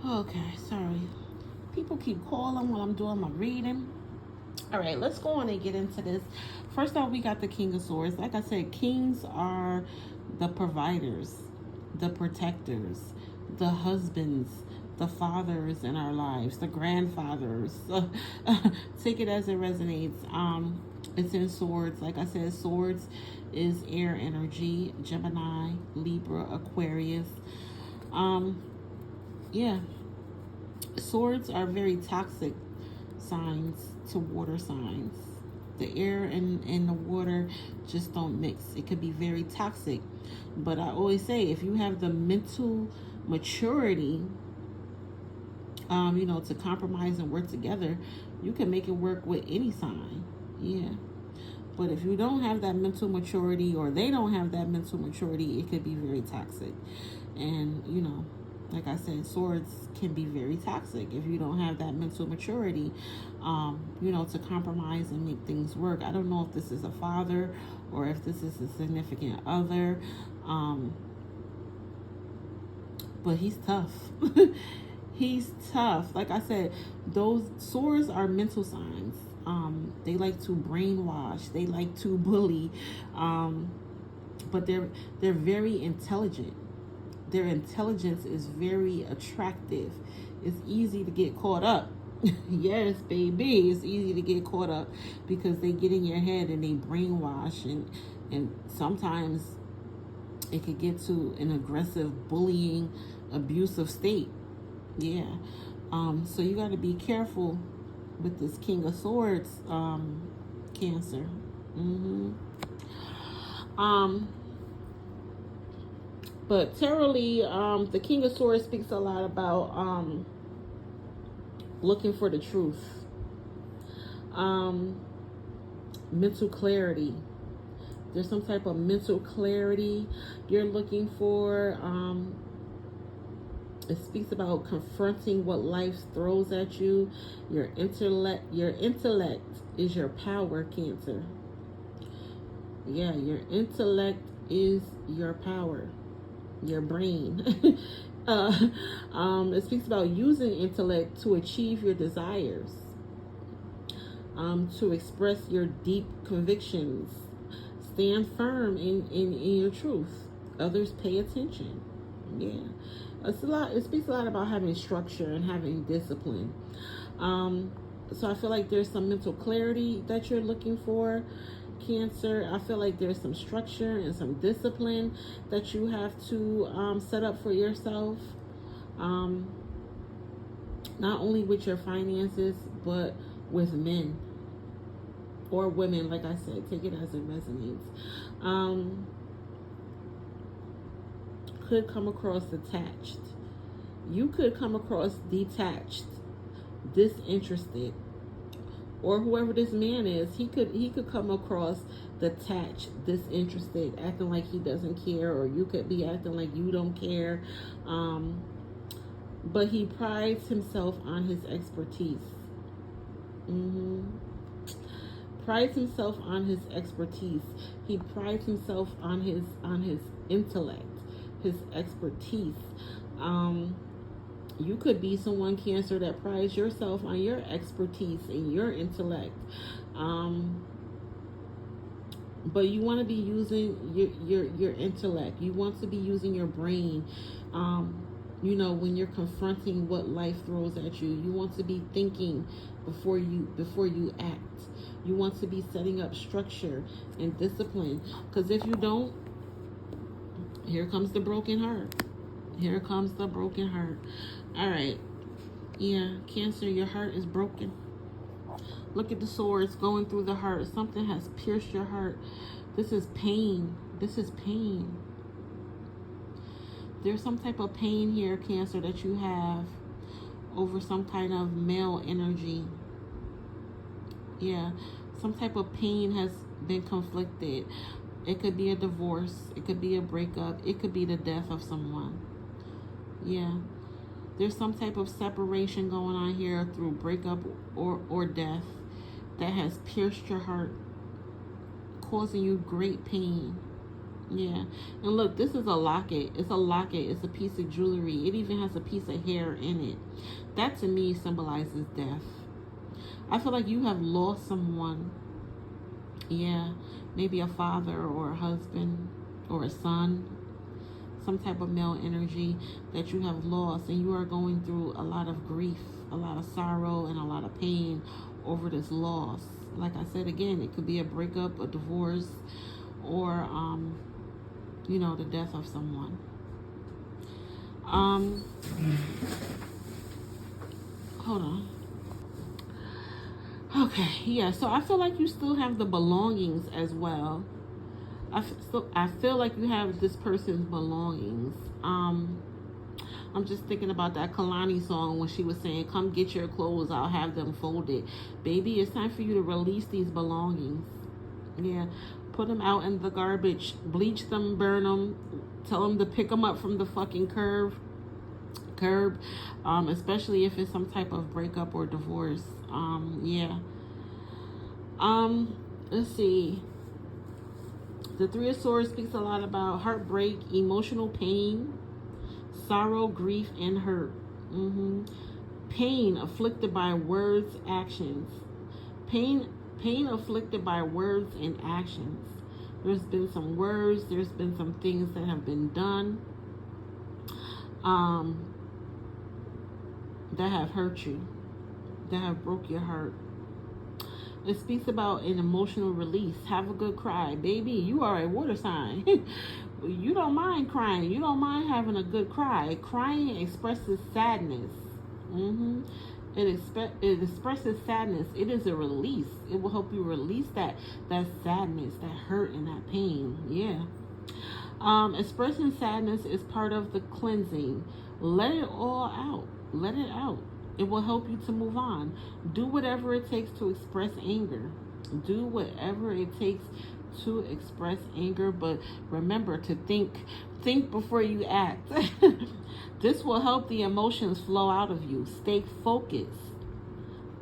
Okay, sorry. People keep calling while I'm doing my reading. All right, let's go on and get into this. First off, we got the King of Swords. Like I said, kings are the providers, the protectors, the husbands, the fathers in our lives, the grandfathers. Take it as it resonates. It's in swords. Like I said, swords is air energy, Gemini, Libra, Aquarius. Um, yeah, swords are very toxic signs to water signs. The air and the water just don't mix. It could be very toxic. But I always say, if you have the mental maturity, to compromise and work together, you can make it work with any sign. Yeah. But if you don't have that mental maturity, or they don't have that mental maturity, it could be very toxic. And, like I said, swords can be very toxic if you don't have that mental maturity, to compromise and make things work. I don't know if this is a father or if this is a significant other, but he's tough. He's tough. Like I said, those swords are mental signs. They like to brainwash. They like to bully, but they're very intelligent. Their intelligence is very attractive. It's easy to get caught up. Yes, baby, it's easy to get caught up because they get in your head and they brainwash, and sometimes it could get to an aggressive, bullying, abusive state. Yeah. So you got to be careful with this King of Swords, Cancer. Mm-hmm. But terribly, the King of Swords speaks a lot about looking for the truth, mental clarity. There's some type of mental clarity you're looking for. It speaks about confronting what life throws at you. Your intellect is your power, Cancer. Yeah, your intellect is your power, your brain. It speaks about using intellect to achieve your desires, to express your deep convictions. Stand firm in your truth. Others pay attention. Yeah. It speaks a lot about having structure and having discipline. So I feel like there's some mental clarity that you're looking for, Cancer. I feel like there's some structure and some discipline that you have to set up for yourself. Not only with your finances, but with men or women. Like I said, take it as it resonates. Could come across attached. You could come across detached, disinterested, or whoever this man is, he could come across detached, disinterested, acting like he doesn't care, or you could be acting like you don't care. But he prides himself on his expertise. Mm-hmm. Prides himself on his expertise. He prides himself on his intellect, his expertise. You could be someone, Cancer, that prides yourself on your expertise and your intellect. But you want to be using your intellect. You want to be using your brain. When you're confronting what life throws at you, you want to be thinking before you act. You want to be setting up structure and discipline. Because if you don't, here comes the broken heart. Here comes the broken heart. All right. Yeah, Cancer, your heart is broken. Look at the swords going through the heart. Something has pierced your heart. This is pain. This is pain. There's some type of pain here, Cancer, that you have over some kind of male energy. Yeah, some type of pain has been conflicted. It could be a divorce. It could be a breakup. It could be the death of someone. Yeah. There's some type of separation going on here through breakup or death that has pierced your heart, causing you great pain. Yeah. And look, this is a locket. It's a locket. It's a piece of jewelry. It even has a piece of hair in it. That to me symbolizes death. I feel like you have lost someone. Yeah. Maybe a father or a husband or a son. Some type of male energy that you have lost. And you are going through a lot of grief, a lot of sorrow, and a lot of pain over this loss. Like I said again, it could be a breakup, a divorce, or you know, the death of someone. Hold on. Okay, yeah, so I feel like you still have the belongings as well. I feel like you have this person's belongings. I'm just thinking about that Kalani song when she was saying, "Come get your clothes, I'll have them folded." Baby, it's time for you to release these belongings. Yeah, put them out in the garbage, bleach them, burn them, tell them to pick them up from the fucking curb. Especially if it's some type of breakup or divorce. Yeah. Let's see. The Three of Swords speaks a lot about heartbreak, emotional pain, sorrow, grief, and hurt. Pain afflicted by words, actions. Pain afflicted by words and actions. There's been some words, there's been some things that have been done that have hurt you, that have broke your heart. It speaks about an emotional release. Have a good cry. Baby, you are a water sign. You don't mind crying. You don't mind having a good cry. Crying expresses sadness. It expresses sadness. It is a release. It will help you release that sadness, that hurt, and that pain. Yeah. Expressing sadness is part of the cleansing. Let it all out. Let it out. It will help you to move on. Do whatever it takes to express anger. Do whatever it takes to express anger, but remember to think before you act. This will help the emotions flow out of you. Stay focused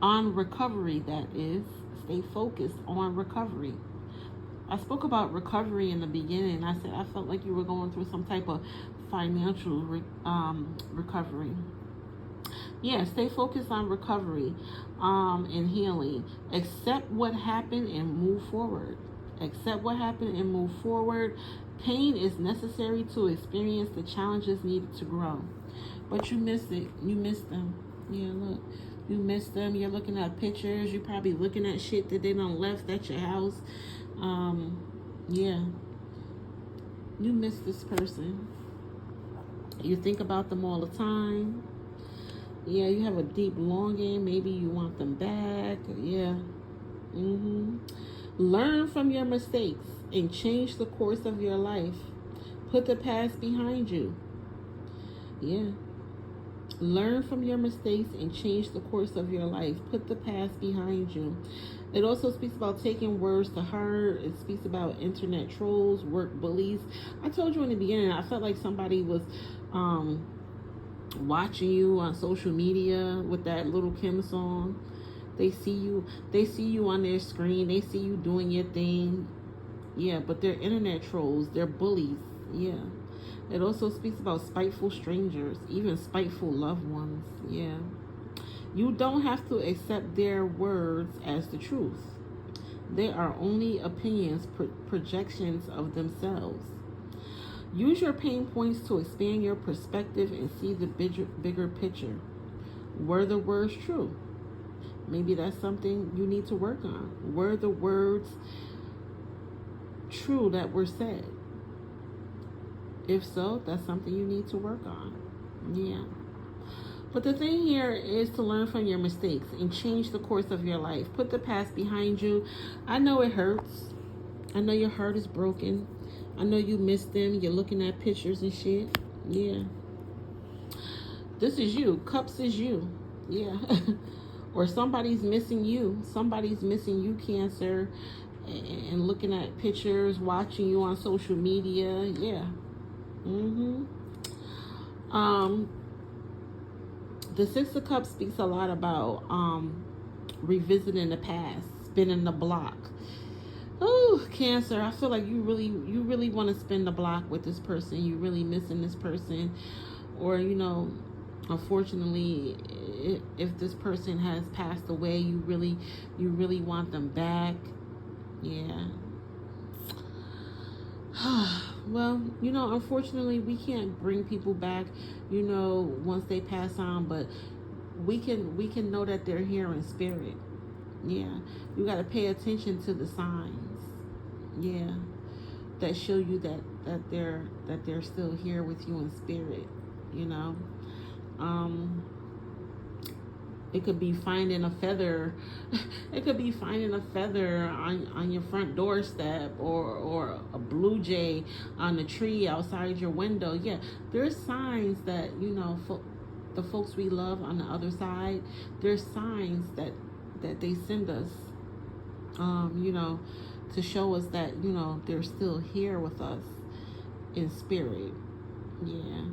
on recovery, that is. Stay focused on recovery. I spoke about recovery in the beginning. I said I felt like you were going through some type of financial recovery. Yeah, stay focused on recovery and healing. Accept what happened and move forward. Accept what happened and move forward. Pain is necessary to experience the challenges needed to grow. But you missed it. You missed them. Yeah, look. You missed them. You're looking at pictures. You're probably looking at shit that they done left at your house. Yeah. You miss this person. You think about them all the time. Yeah, you have a deep longing. Maybe you want them back. Yeah. Learn from your mistakes and change the course of your life. Put the past behind you. Yeah. Learn from your mistakes and change the course of your life. Put the past behind you. It also speaks about taking words to heart. It speaks about internet trolls, work bullies. I told you in the beginning, I felt like somebody was watching you on social media with that Little Kim song. They see you on their screen. They see you doing your thing. Yeah, but they're internet trolls. They're bullies. Yeah. It also speaks about spiteful strangers, even spiteful loved ones. Yeah. You don't have to accept their words as the truth. They are only opinions, projections of themselves. Use your pain points to expand your perspective and see the bigger picture. Were the words true? Maybe that's something you need to work on. Were the words true that were said? If so, that's something you need to work on. Yeah. But the thing here is to learn from your mistakes and change the course of your life. Put the past behind you. I know it hurts. I know your heart is broken. I know you miss them. You're looking at pictures and shit. Yeah. This is you. Cups is you. Yeah. Or somebody's missing you. Somebody's missing you, Cancer. And looking at pictures, watching you on social media. Yeah. The Six of Cups speaks a lot about revisiting the past, spinning the block. Oh, Cancer, I feel like you really want to spin the block with this person. You really missing this person, or unfortunately, if this person has passed away, you really want them back. Yeah. Well, unfortunately, we can't bring people back, once they pass on, but we can know that they're here in spirit. Yeah. You got to pay attention to the signs. Yeah. That show you that they're still here with you in spirit, you know. Um it could be finding a feather. It could be finding a feather on your front doorstep, or a blue jay on the tree outside your window. Yeah, there's signs that the folks we love on the other side. There's signs that they send us, to show us that they're still here with us in spirit. Yeah.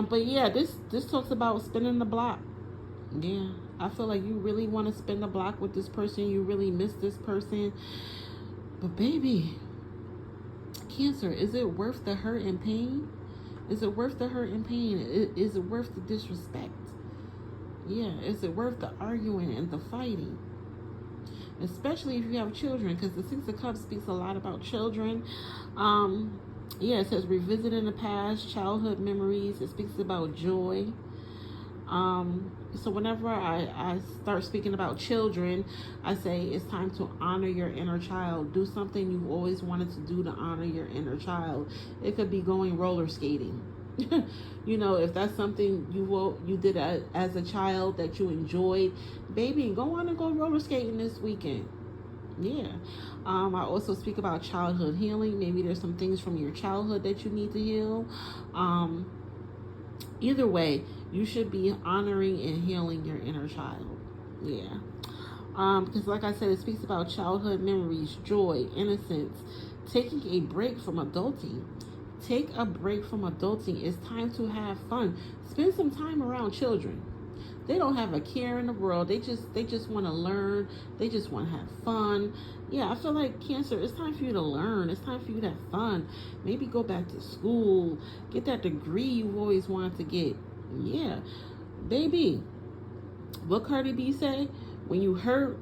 But yeah, this talks about spinning the block. Yeah, I feel like you really want to spin the block with this person. You really miss this person. But baby, Cancer, is it worth the hurt and pain? Is it worth the hurt and pain? Is it worth the disrespect? Yeah, is it worth the arguing and the fighting? Especially if you have children, because the Six of Cups speaks a lot about children. Yeah, it says revisiting the past, childhood memories. It speaks about joy. So whenever I start speaking about children, I say it's time to honor your inner child. Do something you've always wanted to do to honor your inner child. It could be going roller skating. If that's something you did as a child that you enjoyed, baby, go on and go roller skating this weekend. Yeah. I also speak about childhood healing. Maybe there's some things from your childhood that you need to heal. Either way, you should be honoring and healing your inner child. Yeah. Because like I said, it speaks about childhood memories, joy, innocence, taking a break from adulting. Take a break from adulting. It's time to have fun. Spend some time around children. They don't have a care in the world. They just want to learn. They just want to have fun. Yeah, I feel like Cancer, it's time for you to learn. It's time for you to have fun. Maybe go back to school. Get that degree you've always wanted to get. Yeah. Baby, what Cardi B say? When you hurt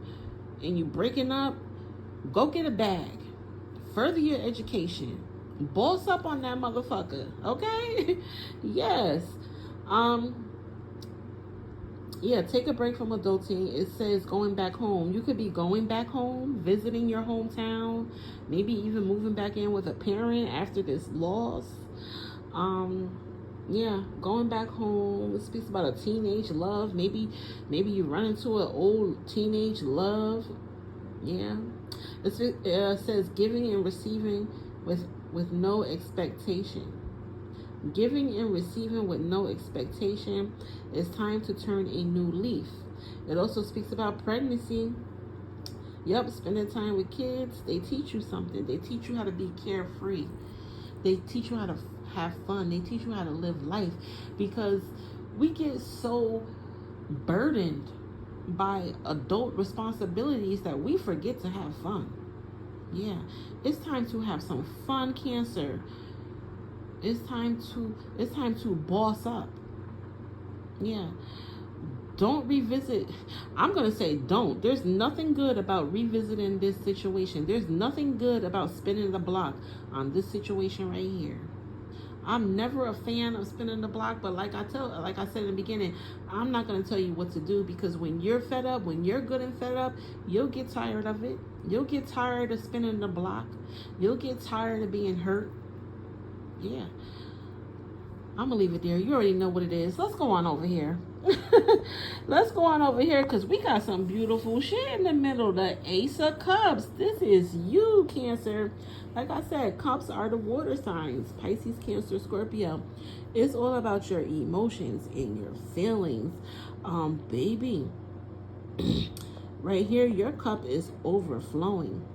and you breaking up, go get a bag. Further your education. Boss up on that motherfucker. Okay? Yes. Yeah, take a break from adulting. It says going back home. You could be going back home, visiting your hometown, maybe even moving back in with a parent after this loss. Yeah, going back home. It speaks about a teenage love. Maybe you run into an old teenage love. Yeah. It says giving and receiving with no expectation. Giving and receiving with no expectation. It's time to turn a new leaf. It also speaks about pregnancy. Yep, spending time with kids. They teach you something. They teach you how to be carefree. They teach you how to have fun. They teach you how to live life, because we get so burdened by adult responsibilities that we forget to have fun. Yeah, it's time to have some fun, Cancer. It's time to boss up. Yeah. Don't revisit. I'm going to say don't. There's nothing good about revisiting this situation. There's nothing good about spinning the block on this situation right here. I'm never a fan of spinning the block, but like I said in the beginning, I'm not going to tell you what to do, because when you're fed up, when you're good and fed up, you'll get tired of it. You'll get tired of spinning the block. You'll get tired of being hurt. Yeah. I'm going to leave it there. You already know what it is. Let's go on over here. Let's go on over here, because we got some beautiful shit in the middle. The Ace of Cups. This is you, Cancer. Like I said, cups are the water signs. Pisces, Cancer, Scorpio. It's all about your emotions and your feelings. Baby. Right here, your cup is overflowing.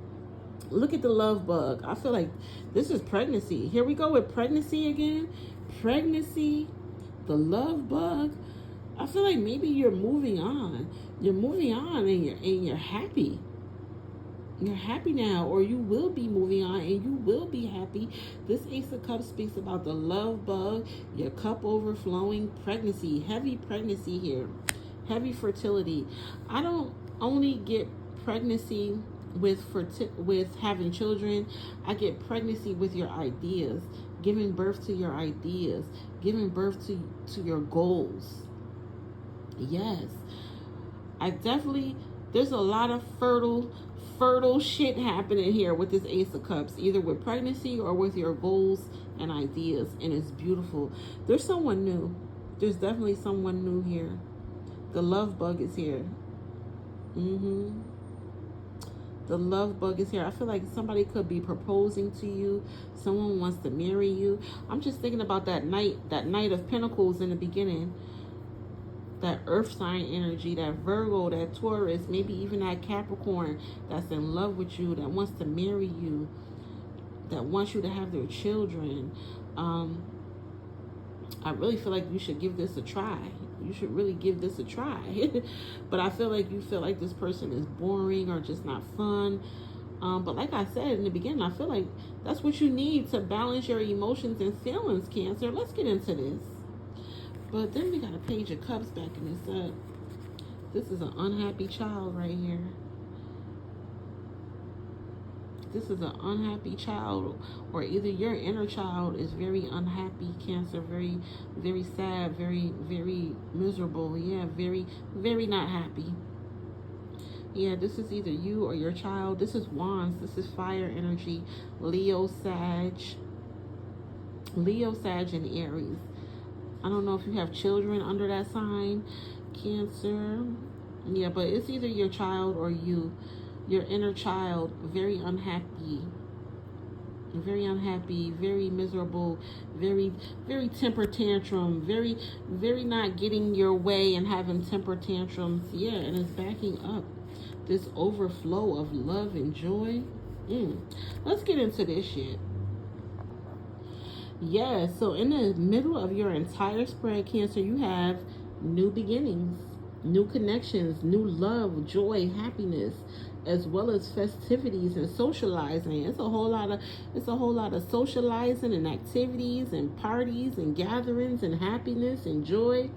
Look at the love bug. I feel like this is pregnancy. Here we go with pregnancy again. Pregnancy, the love bug. I feel like maybe you're moving on. You're moving on and you're happy. You're happy now, or you will be moving on and you will be happy. This Ace of Cups speaks about the love bug, your cup overflowing, pregnancy, heavy pregnancy here, heavy fertility. I don't only get pregnancy with having children. I get pregnancy with your ideas, giving birth to your ideas, giving birth to your goals. Yes, I definitely, there's a lot of fertile shit happening here with this Ace of Cups, either with pregnancy or with your goals and ideas, and it's beautiful. There's someone new. There's definitely someone new here. The love bug is here. The love bug is here. I feel like somebody could be proposing to you. Someone wants to marry you. I'm just thinking about that Knight of Pentacles in the beginning. That earth sign energy, that Virgo, that Taurus, maybe even that Capricorn that's in love with you, that wants to marry you, that wants you to have their children. I really feel like you should give this a try. You should really give this a try. But I feel like you feel like this person is boring or just not fun. But like I said in the beginning, I feel like that's what you need to balance your emotions and feelings, Cancer. Let's get into this. But then we got a Page of Cups backing this up. This is an unhappy child right here. This is an unhappy child, or either your inner child is very unhappy, Cancer, very, very sad, very, very miserable. Yeah, very, very not happy. Yeah, this is either you or your child. This is Wands. This is fire energy. Leo, Sag, and Aries. I don't know if you have children under that sign, Cancer. Yeah, but it's either your child or you. Your inner child, very unhappy, very miserable, very, very temper tantrum, very, very not getting your way and having temper tantrums. Yeah, and it's backing up this overflow of love and joy. Let's get into this shit. Yeah, so in the middle of your entire spread, Cancer, you have new beginnings, new connections, new love, joy, happiness, as well as festivities and socializing. It's a whole lot of socializing and activities and parties and gatherings and happiness and joy,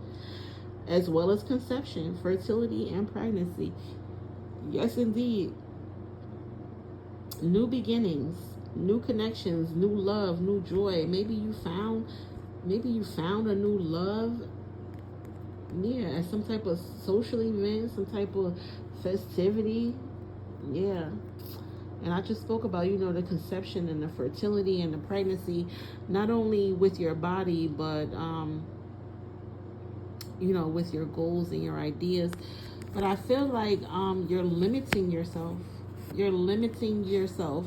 as well as conception, fertility, and pregnancy. Yes, indeed. New beginnings, new connections, new love, new joy. Maybe you found a new love. Yeah, at some type of social event, some type of festivity. Yeah. And I just spoke about, the conception and the fertility and the pregnancy, not only with your body, but, with your goals and your ideas. But I feel like you're limiting yourself. You're limiting yourself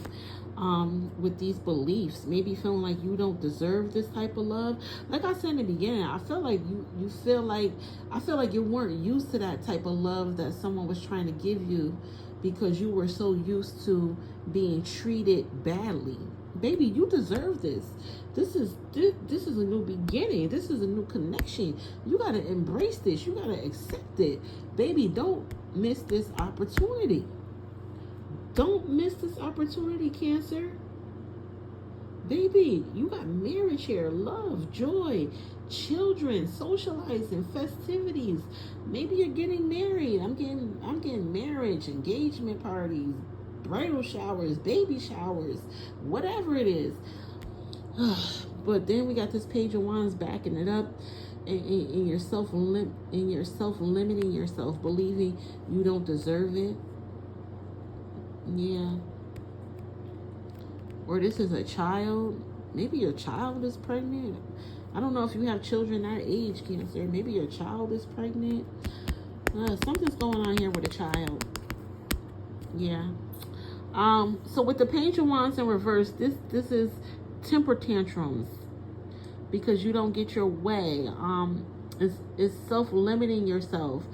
with these beliefs. Maybe feeling like you don't deserve this type of love. Like I said in the beginning, I feel like I feel like you weren't used to that type of love that someone was trying to give you, because you were so used to being treated badly. Baby, you deserve this. This is a new beginning. This is a new connection. You gotta embrace this. You gotta accept it. Baby, don't miss this opportunity. Don't miss this opportunity, Cancer. Baby, you got marriage here, love, joy, children, socializing, festivities. Maybe you're getting married. I'm getting marriage, engagement parties, bridal showers, baby showers, whatever it is. But then we got this Page of Wands backing it up, and you're self-limiting yourself, believing you don't deserve it. Yeah. Or this is a child. Maybe your child is pregnant. I don't know if you have children that age, Cancer. Maybe your child is pregnant. Something's going on here with a child. Yeah. So with the Page of Wands in reverse, this is temper tantrums because you don't get your way. It's self-limiting yourself.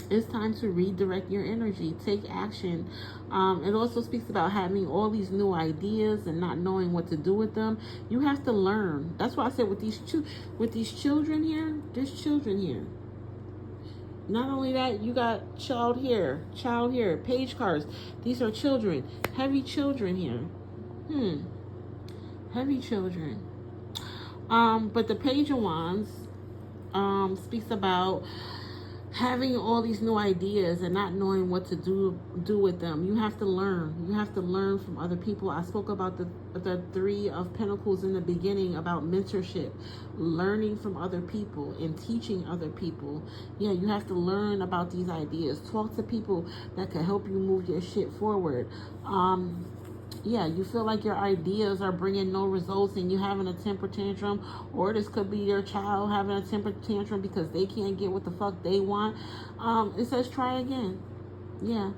It's time to redirect your energy. Take action. It also speaks about having all these new ideas and not knowing what to do with them. You have to learn. That's why I said with these children here, there's children here. Not only that, you got child here, page cards. These are children, heavy children here. Heavy children. But the Page of Wands speaks about having all these new ideas and not knowing what to do with them. You have to learn. You have to learn from other people. I spoke about the Three of Pentacles in the beginning, about mentorship, learning from other people and teaching other people. Yeah, you have to learn about these ideas. Talk to people that can help you move your shit forward. Yeah, you feel like your ideas are bringing no results and you having a temper tantrum, or this could be your child having a temper tantrum because they can't get what the fuck they want. It says try again. Yeah.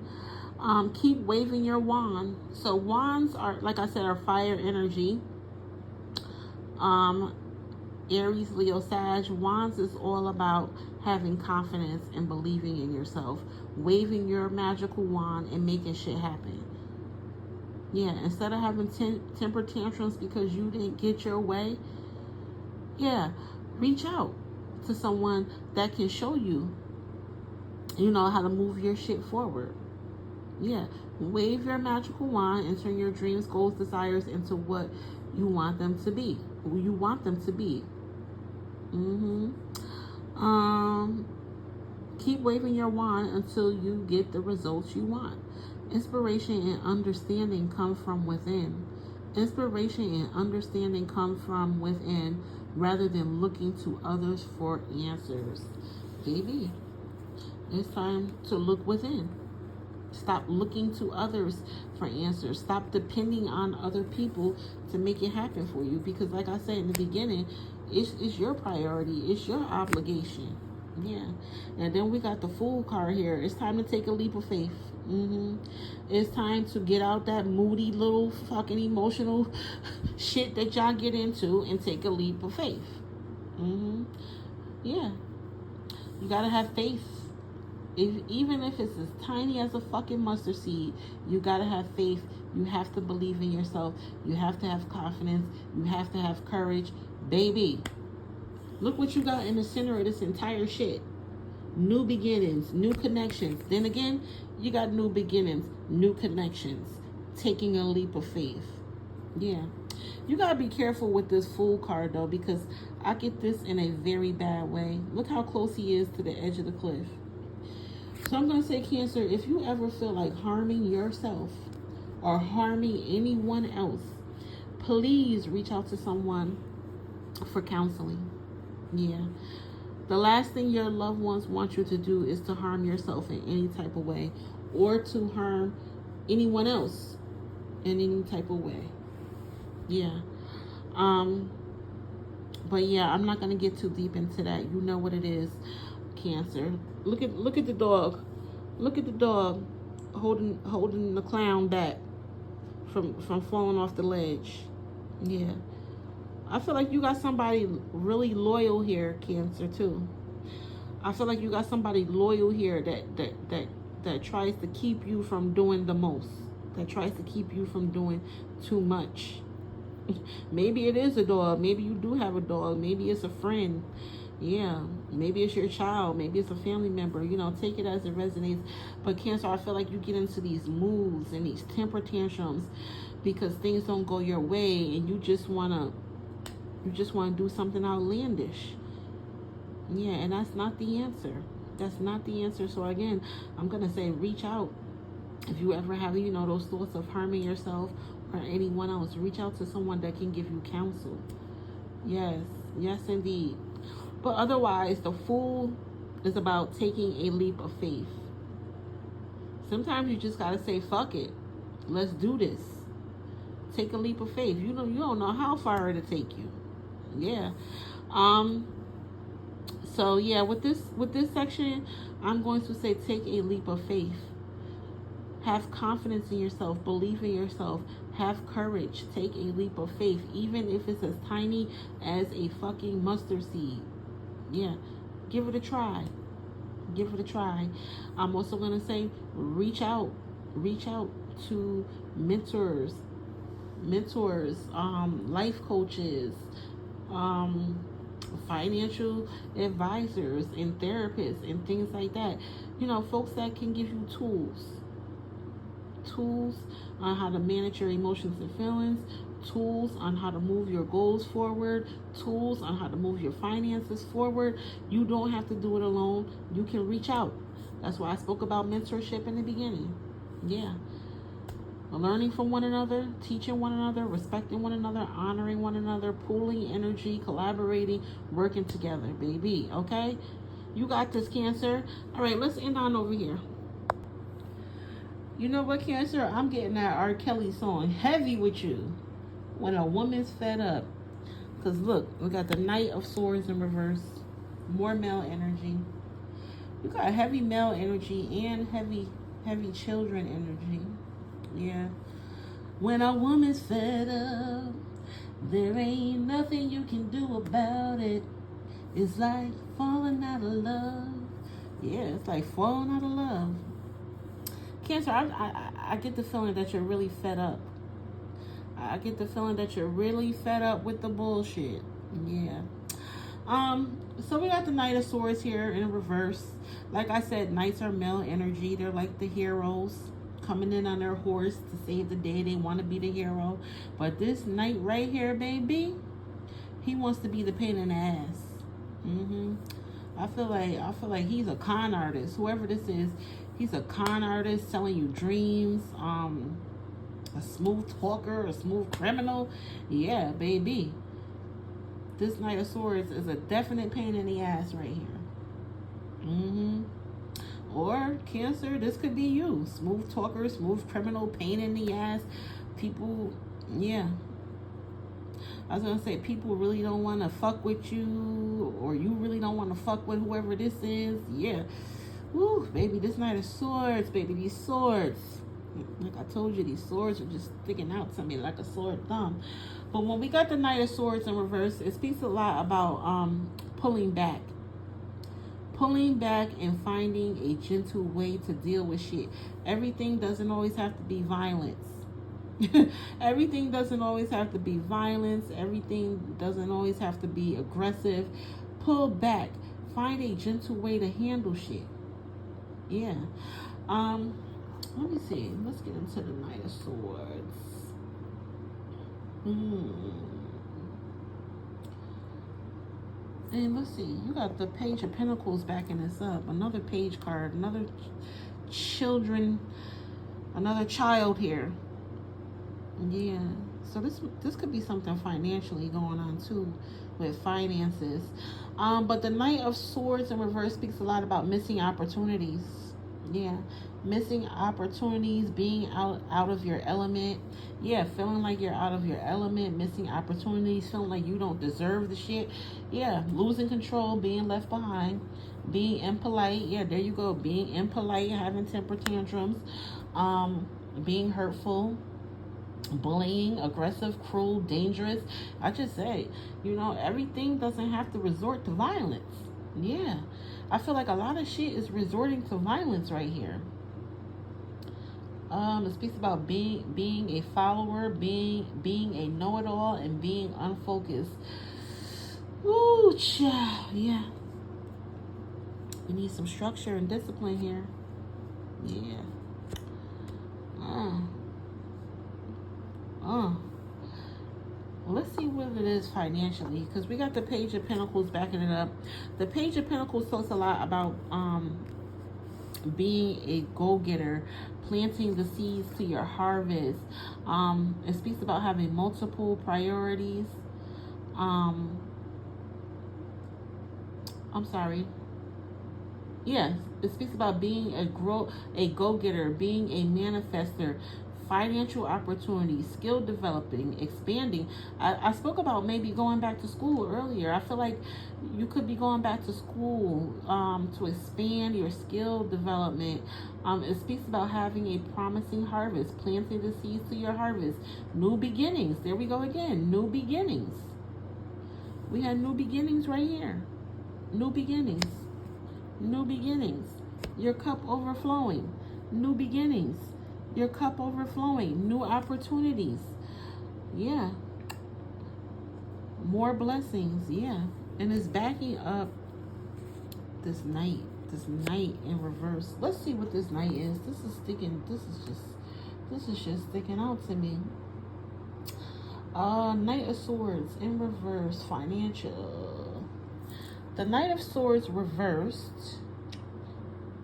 Keep waving your wand. So wands are, like I said, are fire energy. Aries, Leo, Sag. Wands is all about having confidence and believing in yourself, waving your magical wand and making shit happen. Yeah, instead of having temper tantrums because you didn't get your way, yeah, reach out to someone that can show you, how to move your shit forward. Yeah, wave your magical wand and turn your dreams, goals, desires into what you want them to be. Who you want them to be. Keep waving your wand until you get the results you want. Inspiration and understanding come from within. Inspiration and understanding come from within rather than looking to others for answers. Baby, it's time to look within. Stop looking to others for answers. Stop depending on other people to make it happen for you. Because like I said in the beginning, it's your priority. It's your obligation. Yeah. And then we got the Fool card here. It's time to take a leap of faith. It's time to get out that moody little fucking emotional shit that y'all get into and take a leap of faith. Yeah. You gotta have faith. Even if it's as tiny as a fucking mustard seed, you gotta have faith. You have to believe in yourself. You have to have confidence. You have to have courage. Baby, look what you got in the center of this entire shit. New beginnings, new connections. Then again, you got new beginnings, new connections. Taking a leap of faith. Yeah. You got to be careful with this Fool card, though, because I get this in a very bad way. Look how close he is to the edge of the cliff. So I'm going to say, Cancer, if you ever feel like harming yourself or harming anyone else, please reach out to someone for counseling. Yeah. The last thing your loved ones want you to do is to harm yourself in any type of way or to harm anyone else in any type of way. Yeah. But yeah, I'm not going to get too deep into that. You know what it is, Cancer. Look at the dog. Look at the dog holding the clown back from falling off the ledge. Yeah. I feel like you got somebody really loyal here, Cancer, too. I feel like you got somebody loyal here that tries to keep you from doing the most. That tries to keep you from doing too much. Maybe it is a dog. Maybe you do have a dog. Maybe it's a friend. Yeah. Maybe it's your child. Maybe it's a family member. Take it as it resonates. But Cancer, I feel like you get into these moods and these temper tantrums because things don't go your way and you just want to do something outlandish. Yeah, and that's not the answer. That's not the answer. So again, I'm going to say reach out. If you ever have, those thoughts of harming yourself or anyone else, reach out to someone that can give you counsel. Yes, yes indeed. But otherwise, the Fool is about taking a leap of faith. Sometimes you just got to say, fuck it. Let's do this. Take a leap of faith. You don't know how far it'll take you. Yeah. So yeah, with this section, I'm going to say take a leap of faith. Have confidence in yourself, believe in yourself, have courage, take a leap of faith, even if it's as tiny as a fucking mustard seed. Yeah. Give it a try. Give it a try. I'm also going to say reach out to mentors, life coaches, financial advisors and therapists and things like that. You know, folks that can give you tools on how to manage your emotions and feelings, tools on how to move your goals forward, tools on how to move your finances forward. You don't have to do it alone. You can reach out. That's why I spoke about mentorship in the beginning. Yeah. Learning from one another, teaching one another, respecting one another, honoring one another, pooling energy, collaborating, working together, baby. Okay? You got this, Cancer. All right, let's end on over here. You know what, Cancer? I'm getting that R. Kelly song, Heavy With You, when a woman's fed up. Because look, we got the Knight of Swords in reverse. More male energy. You got heavy male energy and heavy children energy. Yeah. When a woman's fed up, there ain't nothing you can do about it. It's like falling out of love. Yeah, it's like falling out of love. Cancer, I get the feeling that you're really fed up. I get the feeling that you're really fed up with the bullshit. Yeah. So we got the Knight of Swords here in reverse. Like I said, Knights are male energy. They're like the heroes coming in on their horse to save the day. They want to be the hero. But this Knight right here, baby, he wants to be the pain in the ass. I feel like he's a con artist. Whoever this is, he's a con artist selling you dreams. A smooth talker, a smooth criminal. Yeah, baby. This Knight of Swords is a definite pain in the ass right here. Or Cancer, this could be you. Smooth talker, smooth criminal, pain in the ass. People, yeah. I was going to say, people really don't want to fuck with you, or you really don't want to fuck with whoever this is. Yeah. Woo, baby, this Knight of Swords, baby, these swords. Like I told you, these swords are just sticking out to me like a sore thumb. But when we got the Knight of Swords in reverse, it speaks a lot about pulling back. Pulling back and finding a gentle way to deal with shit. Everything doesn't always have to be violence. Everything doesn't always have to be violence. Everything doesn't always have to be aggressive. Pull back. Find a gentle way to handle shit. Yeah. Let me see. Let's get into the Knight of Swords. And let's see. You got the Page of Pentacles backing this up. Another page card. Another child here. Yeah. So this could be something financially going on too, with finances. But the Knight of Swords in reverse speaks a lot about missing opportunities. Yeah, missing opportunities, being out of your element. Yeah, feeling like you're out of your element, missing opportunities, feeling like you don't deserve the shit. Yeah, losing control, being left behind, being impolite. Yeah, there you go, being impolite, having temper tantrums, being hurtful, bullying, aggressive, cruel, dangerous. I just say, everything doesn't have to resort to violence. Yeah. I feel like a lot of shit is resorting to violence right here. It speaks about being a follower, being a know-it-all, and being unfocused. Ooh, child. Yeah. We need some structure and discipline here. Yeah. Let's see what it is financially, because we got the Page of Pentacles backing it up. The Page of Pentacles talks a lot about being a go-getter, planting the seeds to your harvest. It speaks about having multiple priorities. Yes, it speaks about being a go-getter, being a manifester, financial opportunities, skill developing, expanding. I spoke about maybe going back to school earlier. I feel like you could be going back to school to expand your skill development. It speaks about having a promising harvest, planting the seeds to your harvest, new beginnings. There we go again, new beginnings. We had new beginnings right here. New beginnings. New beginnings. Your cup overflowing. New beginnings. Your cup overflowing. New opportunities. Yeah. More blessings. Yeah. And it's backing up this knight. This knight in reverse. Let's see what this knight is. This is just sticking out to me. Knight of Swords in reverse. Financial. The Knight of Swords reversed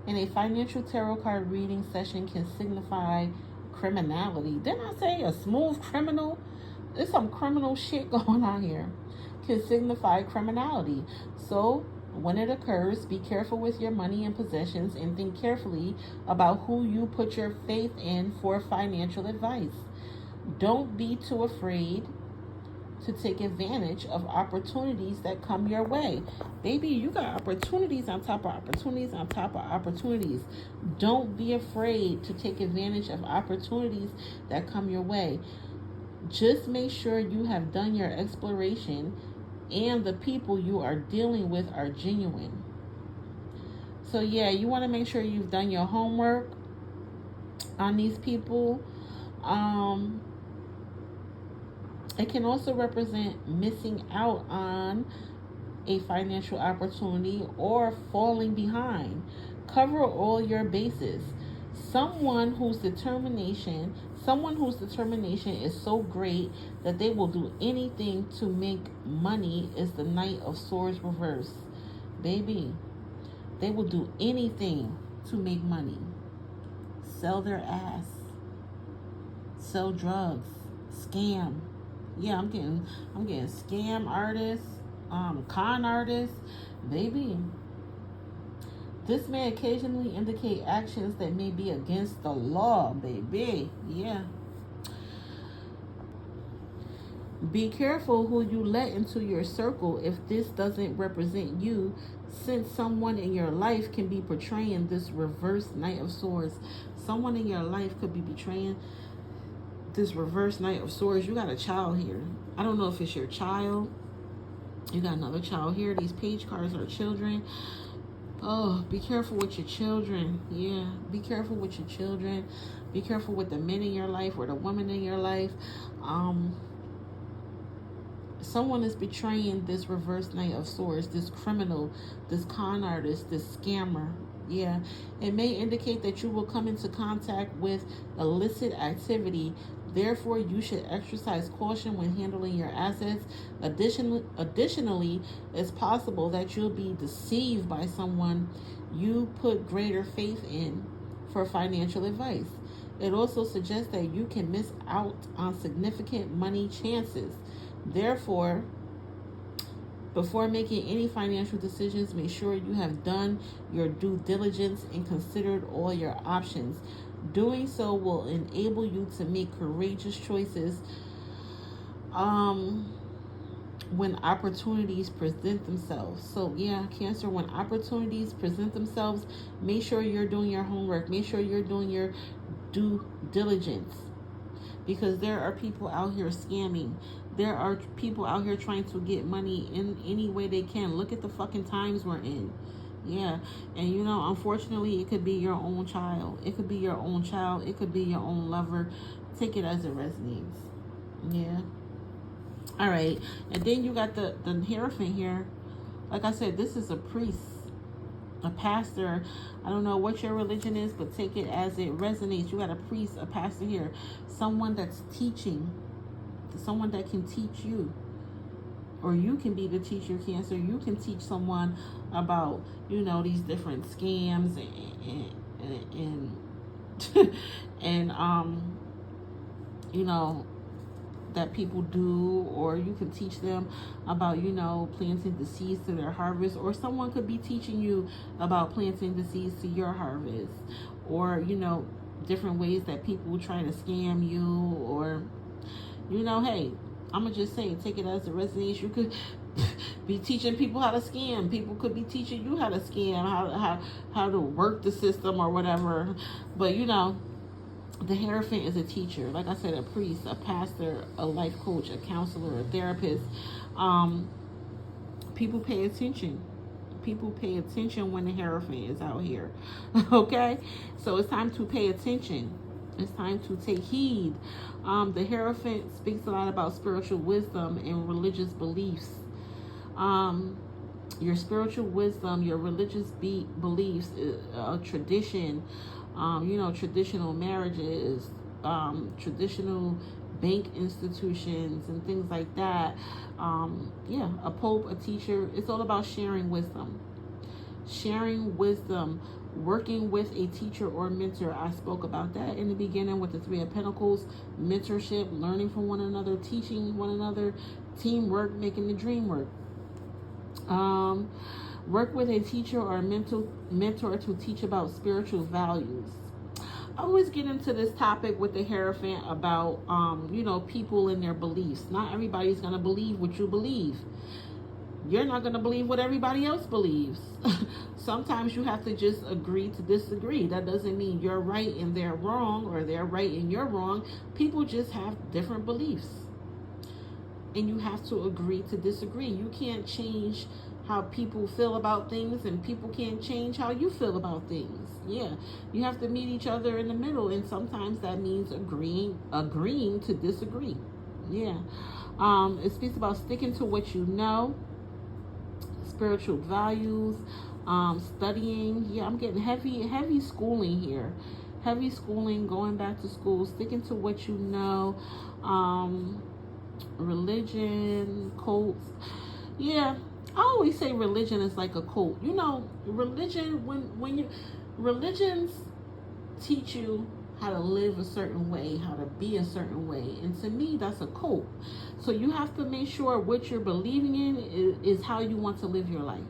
in a financial tarot card reading session can signify criminality. Didn't I say a smooth criminal? There's some criminal shit going on here. Can signify criminality. So when it occurs, be careful with your money and possessions and think carefully about who you put your faith in for financial advice. Don't be too afraid to take advantage of opportunities that come your way. Baby, you got opportunities on top of opportunities on top of opportunities. Don't be afraid to take advantage of opportunities that come your way. Just make sure you have done your exploration and the people you are dealing with are genuine. So yeah, you want to make sure you've done your homework on these people. It can also represent missing out on a financial opportunity or falling behind. Cover all your bases. Someone whose determination is so great that they will do anything to make money is the Knight of Swords reverse. Baby, they will do anything to make money. Sell their ass. Sell drugs. Scam. Yeah, I'm getting scam artists, con artists, baby. This may occasionally indicate actions that may be against the law, baby. Yeah. Be careful who you let into your circle if this doesn't represent you, since someone in your life can be portraying this reverse Knight of Swords. Someone in your life could be betraying this reverse Knight of Swords. You got a child here. I don't know if it's your child. You got another child here. These page cards are children. Oh, be careful with your children. Yeah, be careful with your children. Be careful with the men in your life or the woman in your life. Someone is betraying this reverse Knight of Swords, this criminal, this con artist, this scammer. Yeah, it may indicate that you will come into contact with illicit activity. Therefore, you should exercise caution when handling your assets. Additionally, it's possible that you'll be deceived by someone you put greater faith in for financial advice. It also suggests that you can miss out on significant money chances. Therefore, before making any financial decisions, make sure you have done your due diligence and considered all your options. Doing so will enable you to make courageous choices when opportunities present themselves. So yeah, Cancer, when opportunities present themselves, make sure you're doing your homework. Make sure you're doing your due diligence, because there are people out here scamming. There are people out here trying to get money in any way they can. Look at the fucking times we're in. Yeah. And you know, unfortunately, it could be your own child. It could be your own child. It could be your own lover. Take it as it resonates. Yeah. All right. And then you got the Hierophant here. Like I said, this is a priest, a pastor. I don't know what your religion is, but take it as it resonates. You got a priest, a pastor here. Someone that's teaching. Someone that can teach you. Or you can be the teacher, Cancer. You can teach someone about, you know, these different scams and you know, that people do. Or you can teach them about, you know, planting the seeds to their harvest. Or someone could be teaching you about planting the seeds to your harvest. Or, you know, different ways that people try to scam you. Or, you know, hey, I'm going to just say, take it as a resonates. You could be teaching people how to scam. People could be teaching you how to scam, how to work the system or whatever. But, you know, the Hierophant is a teacher. Like I said, a priest, a pastor, a life coach, a counselor, a therapist. People pay attention. People pay attention when the Hierophant is out here. Okay? So it's time to pay attention. It's time to take heed. The Hierophant speaks a lot about spiritual wisdom and religious beliefs. your spiritual wisdom, your religious beliefs, tradition, traditional marriages, traditional bank institutions and things like that. A pope, a teacher. It's all about sharing wisdom. Sharing wisdom, working with a teacher or mentor. I spoke about that in the beginning with the Three of Pentacles. Mentorship, learning from one another, teaching one another, teamwork, making the dream work. Work with a teacher or a mentor to teach about spiritual values. I always get into this topic with the Hierophant about, people and their beliefs. Not everybody's going to believe what you believe. You're not going to believe what everybody else believes. Sometimes you have to just agree to disagree. That doesn't mean you're right and they're wrong, or they're right and you're wrong. People just have different beliefs. And you have to agree to disagree. You can't change how people feel about things, and people can't change how you feel about things. Yeah, you have to meet each other in the middle, and sometimes that means agreeing to disagree. Yeah. It speaks about sticking to what you know, spiritual values, studying. Yeah, I'm getting heavy schooling here. Heavy schooling, going back to school, sticking to what you know, religion, cults. Yeah, I always say religion is like a cult. Religion, religions teach you how to live a certain way, how to be a certain way. And to me, that's a cult. So you have to make sure what you're believing in is how you want to live your life.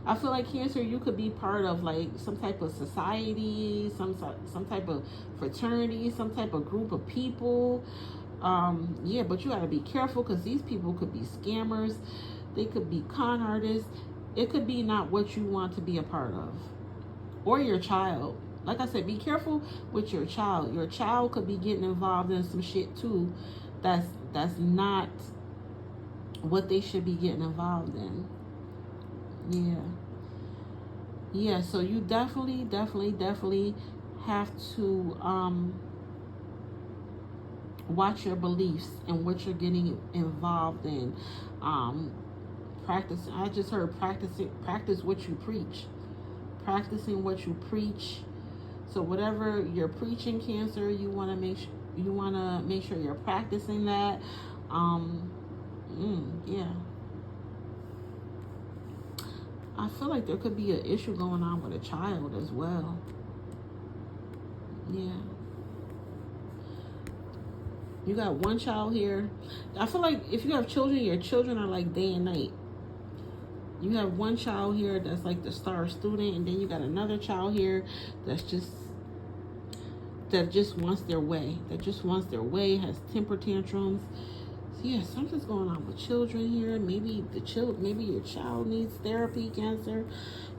I feel like Cancer, you could be part of like some type of society, some type of fraternity, some type of group of people. But you got to be careful, because these people could be scammers. They could be con artists. It could be not what you want to be a part of. Or your child. Like I said, be careful with your child. Your child could be getting involved in some shit too that's not what they should be getting involved in. Yeah, so you definitely have to watch your beliefs and what you're getting involved in. Practice. I just heard practice what you preach. Practicing what you preach. So whatever you're preaching, Cancer, you want to make sure you're practicing that. Yeah. I feel like there could be an issue going on with a child as well. Yeah. You got one child here. I feel like if you have children, your children are like day and night. You have one child here that's like the star student, and then you got another child here that just wants their way. Has temper tantrums. So yeah, something's going on with children here. Maybe your child needs therapy, Cancer.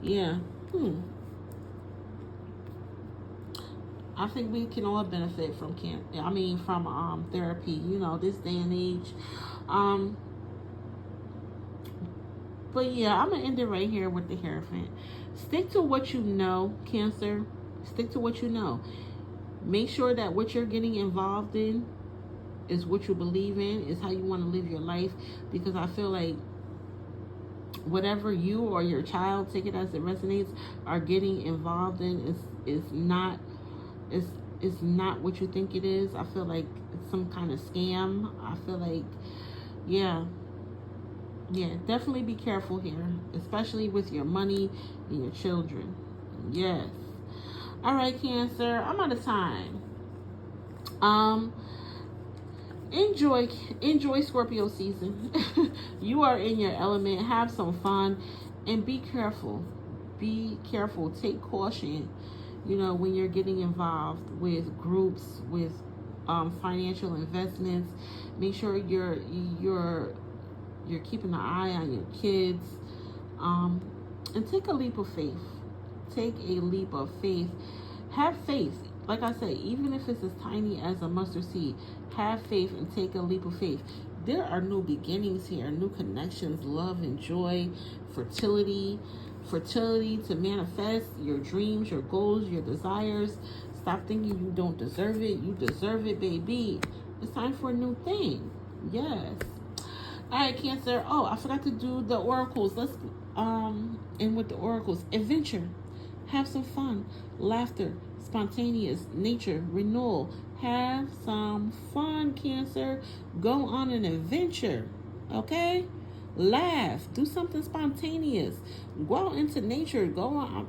Yeah. I think we can all benefit from therapy, this day and age. But yeah, I'm going to end it right here with the Hierophant. Stick to what you know, Cancer. Stick to what you know. Make sure that what you're getting involved in is what you believe in, is how you want to live your life. Because I feel like whatever you or your child, take it as it resonates, are getting involved in is not what you think it is. I feel like it's some kind of scam. I feel like, yeah, definitely be careful here, especially with your money and your children. Yes. All right, Cancer, I'm out of time. Enjoy Scorpio season. You are in your element. Have some fun and be careful. Take caution, when you're getting involved with groups, with financial investments. Make sure you're keeping an eye on your kids, and take a leap of faith. Have faith. Like I said, even if it's as tiny as a mustard seed, have faith and take a leap of faith. There are new beginnings here, new connections, love and joy, fertility to manifest your dreams, your goals, your desires. Stop thinking you don't deserve it. You deserve it, baby. It's time for a new thing. Yes. All right, Cancer. Oh, I forgot to do the oracles. Let's end with the oracles. Adventure. Have some fun. Laughter. Spontaneous. Nature. Renewal. Have some fun, Cancer. Go on an adventure. Okay? Laugh. Do something spontaneous. Go out into nature. Go on.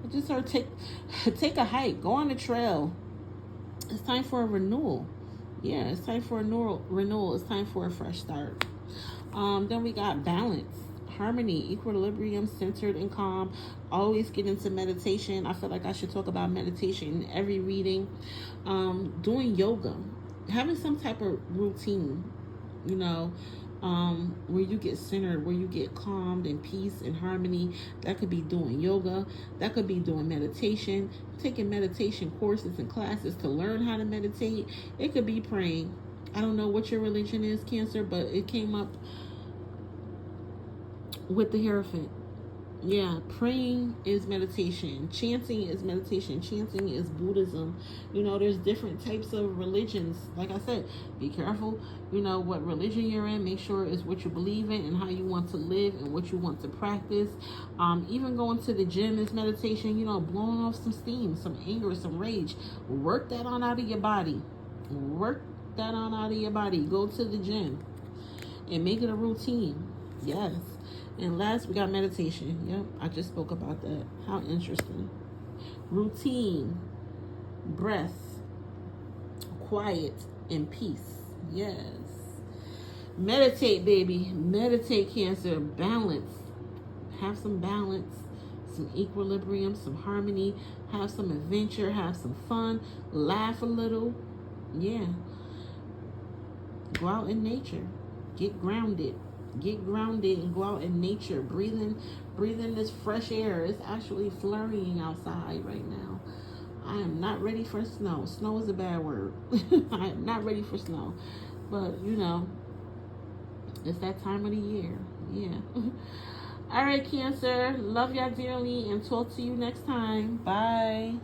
I just heard take a hike. Go on a trail. It's time for a renewal. Yeah, it's time for a renewal. It's time for a fresh start. Then we got balance, harmony, equilibrium, centered and calm. Always get into meditation. I feel like I should talk about meditation in every reading. Doing yoga, having some type of routine, you know, where you get centered, where you get calmed and peace and harmony. That could be doing yoga. That could be doing meditation, taking meditation courses and classes to learn how to meditate. It could be praying. I don't know what your religion is, Cancer, but it came up with the Hierophant. Yeah, praying is meditation. Chanting is meditation. Chanting is Buddhism. You know, there's different types of religions. Like I said, be careful, you know, what religion you're in. Make sure it's what you believe in and how you want to live and what you want to practice. Even going to the gym is meditation, you know, blowing off some steam, some anger, some rage. Work that on out of your body. Work that on out of your body. Go to the gym and make it a routine. Yes. And last, we got meditation. Yep, I just spoke about that. How interesting. Routine, breath, quiet, and peace. Yes. Meditate, baby. Meditate, Cancer. Balance. Have some balance, some equilibrium, some harmony. Have some adventure. Have some fun. Laugh a little. Yeah. Go out in nature. Get grounded. Get grounded and go out in nature. Breathe in this fresh air. It's actually flurrying outside right now. I am not ready for snow. Snow is a bad word. I am not ready for snow. But, you know, it's that time of the year. Yeah. All right, Cancer. Love y'all dearly and talk to you next time. Bye.